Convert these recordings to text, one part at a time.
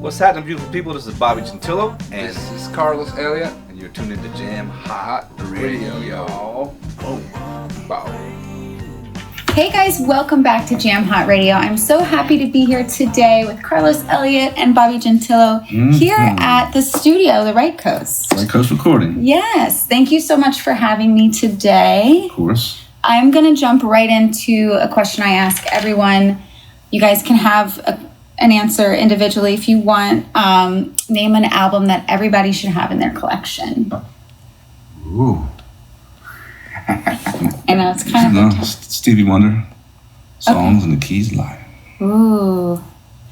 What's happening, beautiful people? This is Bobby Gentilo, and This is Carlos Elliot. and you're tuned into Jam Hot Radio, y'all. Oh. Wow. Hey guys, welcome back to Jam Hot Radio. I'm so happy to be here today with Carlos Elliot and Bobby Gentilo here at the studio, the Right Coast. Right Coast Recording. Yes, thank you so much for having me today. Of course. I'm going to jump right into a question I ask everyone. You guys can have an answer individually if you want. Name an album that everybody should have in their collection. Ooh. I know, it's kind of tough. Stevie Wonder songs and the Keys live. Ooh.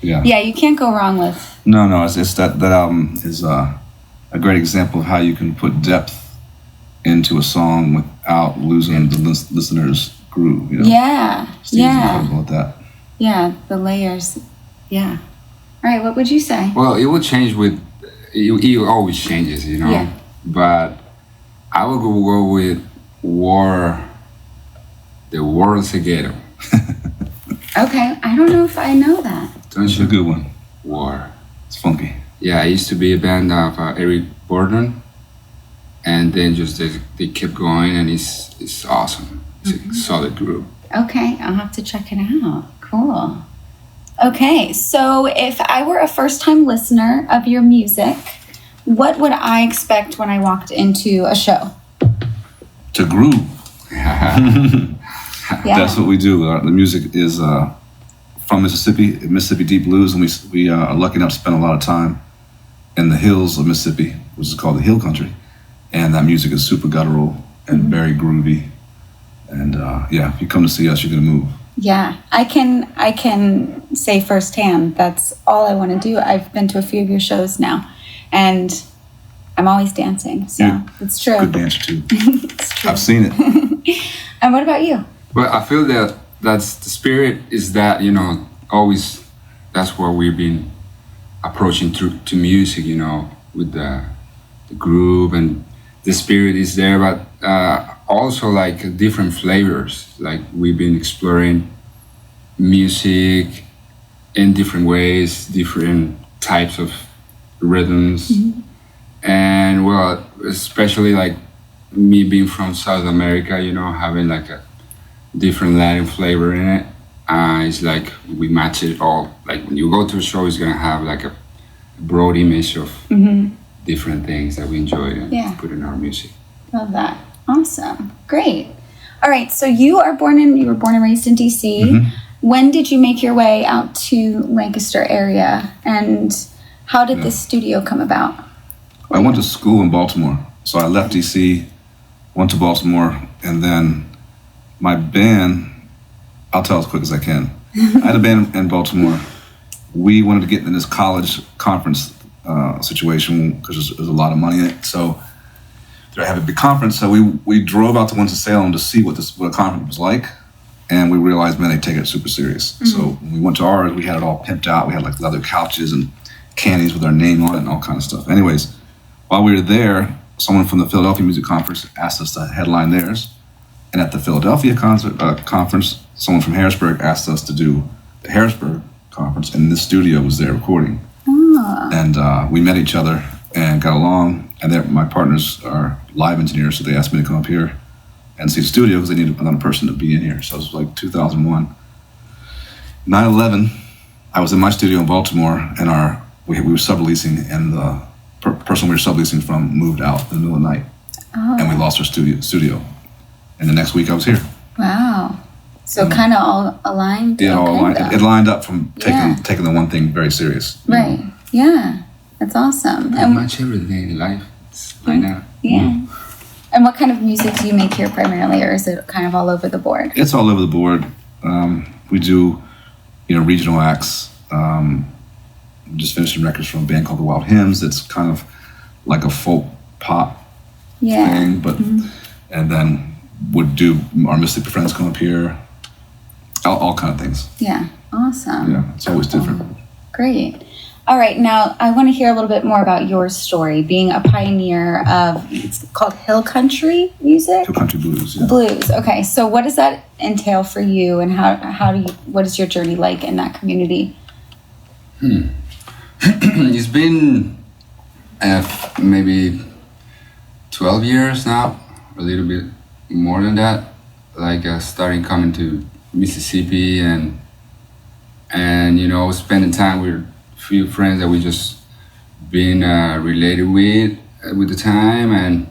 Yeah. Yeah, you can't go wrong with... No, it's that album is a great example of how you can put depth into a song without losing the listener's groove. You know? Yeah, Steve's incredible at that. Yeah, the layers. Yeah. All right, what would you say? Well, it will change with, it always changes, you know? Yeah. But I would go with The World's a Ghetto. Okay, I don't know if I know that. Don't It's you? a good one. War. It's funky. Yeah, I used to be a band of Eric Borden, and then just they kept going, and it's awesome. It's a solid group. Okay, I'll have to check it out. Cool. Okay, so if I were a first-time listener of your music, what would I expect when I walked into a show? To groove. Yeah. That's what we do. The music is from Mississippi Deep Blues, and we are lucky enough to spend a lot of time in the hills of Mississippi, which is called the Hill Country. And that music is super guttural and very groovy. And if you come to see us, you're gonna move. Yeah, I can say firsthand, that's all I want to do. I've been to a few of your shows now, and I'm always dancing, so it's true. Good dancer too. It's true. I've seen it. And what about you? Well, I feel that's the spirit is that, you know, always that's what we've been approaching to music, you know, with the groove, and the spirit is there, but also like different flavors. Like we've been exploring music in different ways, different types of rhythms. And well, especially like me being from South America, you know, having like a different Latin flavor in it. It's like we match it all. Like when you go to a show, it's gonna have like a broad image of different things that we enjoy and put in our music. Love that. Awesome. Great. All right. So you were born and raised in DC. When did you make your way out to Lancaster area, and how did this studio come about? I went to school in Baltimore. So I left DC, went to Baltimore, and then my band, I'll tell as quick as I can. I had a band in Baltimore. We wanted to get in this college conference situation because there's a lot of money in it. So there had a big conference. So we drove out to Winston-Salem to see what a conference was like. And we realized, man, they take it super serious. So when we went to ours, we had it all pimped out. We had like leather couches and candies with our name on it and all kind of stuff. Anyways, while we were there, someone from the Philadelphia Music Conference asked us to headline theirs. And at the Philadelphia conference, someone from Harrisburg asked us to do the Harrisburg conference, and this studio was there recording. And we met each other and got along. And my partners are live engineers, so they asked me to come up here and see the studio because they needed another person to be in here. So it was like 2001. 9/11, I was in my studio in Baltimore, and we were subleasing, and the person we were subleasing from moved out in the middle of the night. And we lost our studio. And the next week I was here. Wow. So kind of all aligned? Yeah, all aligned. It lined up from taking the one thing very serious. Right. Yeah. That's awesome. Pretty much everything in life is lined up. Yeah. And what kind of music do you make here primarily, or is it kind of all over the board? It's all over the board. We do, regional acts. Just finishing records from a band called the Wild Hymns. It's kind of like a folk pop thing, but and then would do our Mississippi friends come up here. All kind of things. Yeah, awesome. Yeah, it's always different. Great. All right, now I want to hear a little bit more about your story, being a pioneer of, it's called Hill Country music? Hill Country Blues, yeah. Blues, okay. So what does that entail for you, and what is your journey like in that community? It's been maybe 12 years now, a little bit more than that. Like starting coming to Mississippi and you know, spending time with a few friends that we just been related with the time. And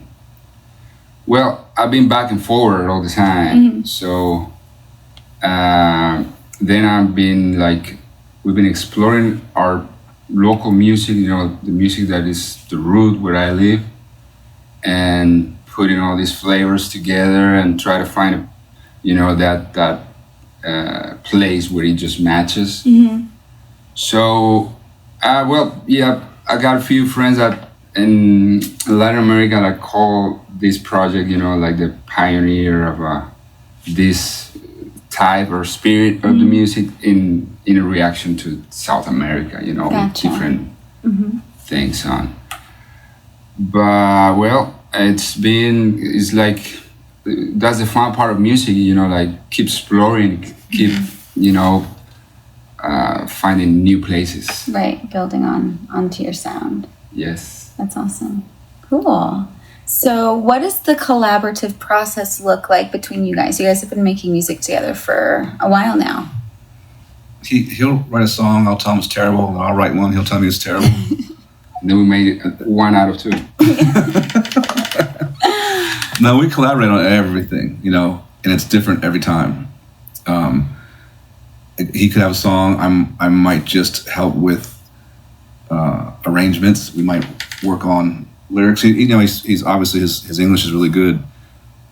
well, I've been back and forward all the time. So then I've been like, we've been exploring our local music, you know, the music that is the root where I live, and putting all these flavors together and try to find a, you know, that place where it just matches. So well, yeah, I got a few friends that in Latin America that call this project, you know, like the pioneer of this type or spirit of the music in a reaction to South America, you know, Gotcha. different things on. But well, it's like, that's the fun part of music, you know, like keep exploring, keep, you know, finding new places. Right, building onto your sound. Yes. That's awesome. Cool. So what does the collaborative process look like between you guys? You guys have been making music together for a while now. He'll write a song, I'll tell him it's terrible, and I'll write one, he'll tell me it's terrible. Then we made it 1 out of 2. No, we collaborate on everything, you know, and it's different every time. He could have a song, I might just help with arrangements. We might work on lyrics. You know, he's obviously his English is really good,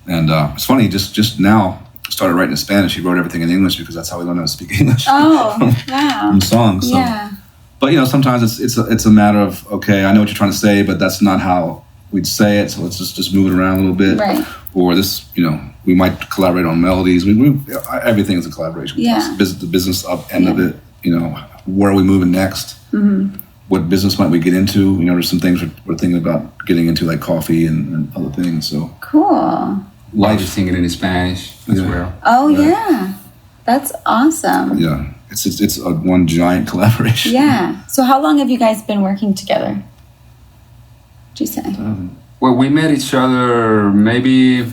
and it's funny. He just now started writing in Spanish. He wrote everything in English because that's how he learned how to speak English. Oh, wow. From songs. So. Yeah. But you know, sometimes it's a matter of, okay, I know what you're trying to say, but that's not how we'd say it. So let's just move it around a little bit. Right. Or this, you know, we might collaborate on melodies. Everything is a collaboration. Yeah. The business end of it. You know, where are we moving next? What business might we get into? You know, there's some things we're thinking about getting into, like coffee and other things. So Cool. Like singing in Spanish as well. Oh, yeah. That's awesome. Yeah, it's a one giant collaboration. Yeah. So how long have you guys been working together? What'd you say? Well, we met each other maybe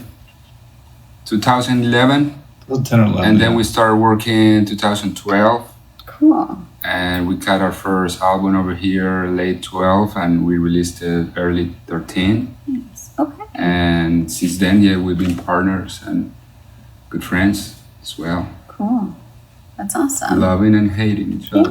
2011, 10 or 11. and then we started working 2012, Cool. and we got our first album over here late 12, and we released it early 13. Nice. Okay. And since then, yeah, we've been partners and good friends as well, Cool. That's awesome. loving and hating each other.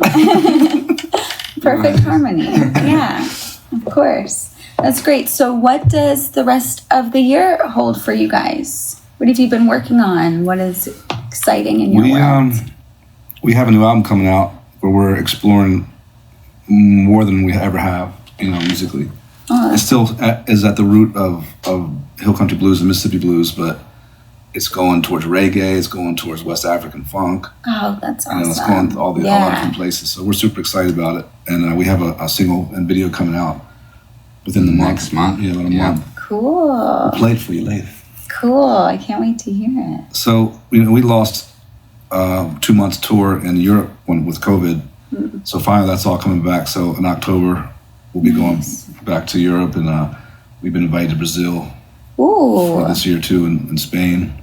Perfect harmony. Yeah, of course. That's great. So what does the rest of the year hold for you guys? What have you been working on? What is exciting in your world? We have a new album coming out where we're exploring more than we ever have, you know, musically. Oh, It still is at the root of Hill Country Blues and Mississippi Blues, but it's going towards reggae, it's going towards West African funk. oh, that's awesome. You know, it's going all the all different places. So we're super excited about it. And we have a single and video coming out within the month. Next month. Yeah, about a Yeah. month. Cool. We'll play it for you later. Cool. I can't wait to hear it. So, you know, we lost 2 months tour in Europe with COVID. So finally that's all coming back. So in October, we'll be going back to Europe, and we've been invited to Brazil for Ooh. this year too, in Spain.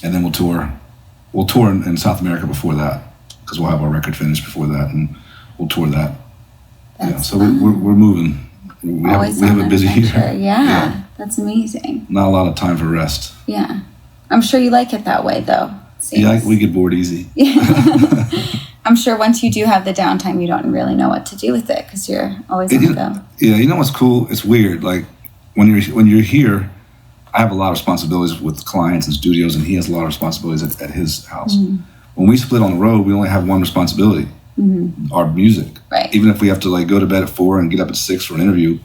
And then we'll tour. We'll tour in South America before that, because we'll have our record finished before that, and we'll tour that. That's So we're moving. We Always have on a an busy adventure. year. Yeah. That's amazing. Not a lot of time for rest. Yeah. I'm sure you like it that way, though. Yeah, Seems. we get bored easy. I'm sure once you do have the downtime, you don't really know what to do with it because you're always on the go. Yeah, you know what's cool? It's weird. Like when you're here, I have a lot of responsibilities with clients and studios, and he has a lot of responsibilities at his house. When we split on the road, we only have one responsibility: our music. Right. Even if we have to like go to bed at 4 and get up at 6 for an interview,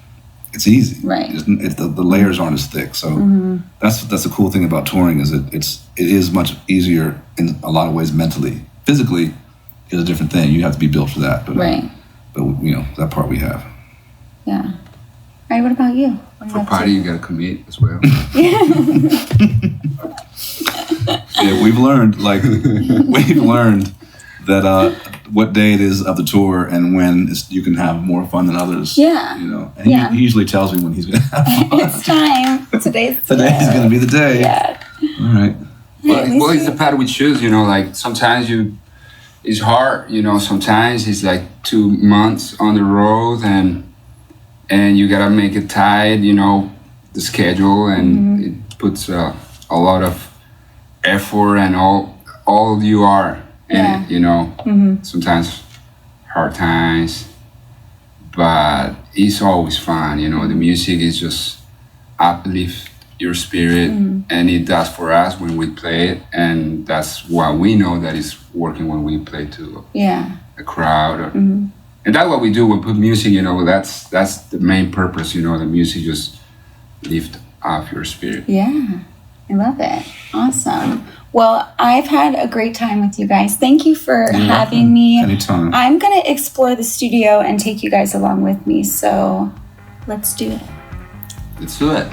it's easy. Right. The layers aren't as thick. So that's the cool thing about touring, is it is much easier in a lot of ways mentally. Physically is a different thing. You have to be built for that. But, Right. But you know, that part we have. Yeah. All right. What about you? What For about party, you? you gotta commit as well. Yeah, we've learned that what day it is of the tour and when you can have more fun than others. Yeah. You know, and Yeah. he usually tells me when he's going to have fun. It's time. Today's Today's going to be the day. Yeah. All right. Well, it's the path we choose, you know, like sometimes it's hard, you know, sometimes it's like 2 months on the road and you gotta make it tight, you know, the schedule, and it puts a lot of effort and all you are in it, you know. Sometimes hard times, but it's always fun, you know. The music is just uplift your spirit, and it does for us when we play it, and that's why we know that it's working when we play to a crowd. And that's what we do. We put music, you know, that's the main purpose, you know. The music just lift up your spirit. Yeah, I love it. Awesome. Well, I've had a great time with you guys. Thank you for having me. Anytime. I'm going to explore the studio and take you guys along with me. So let's do it. Let's do it.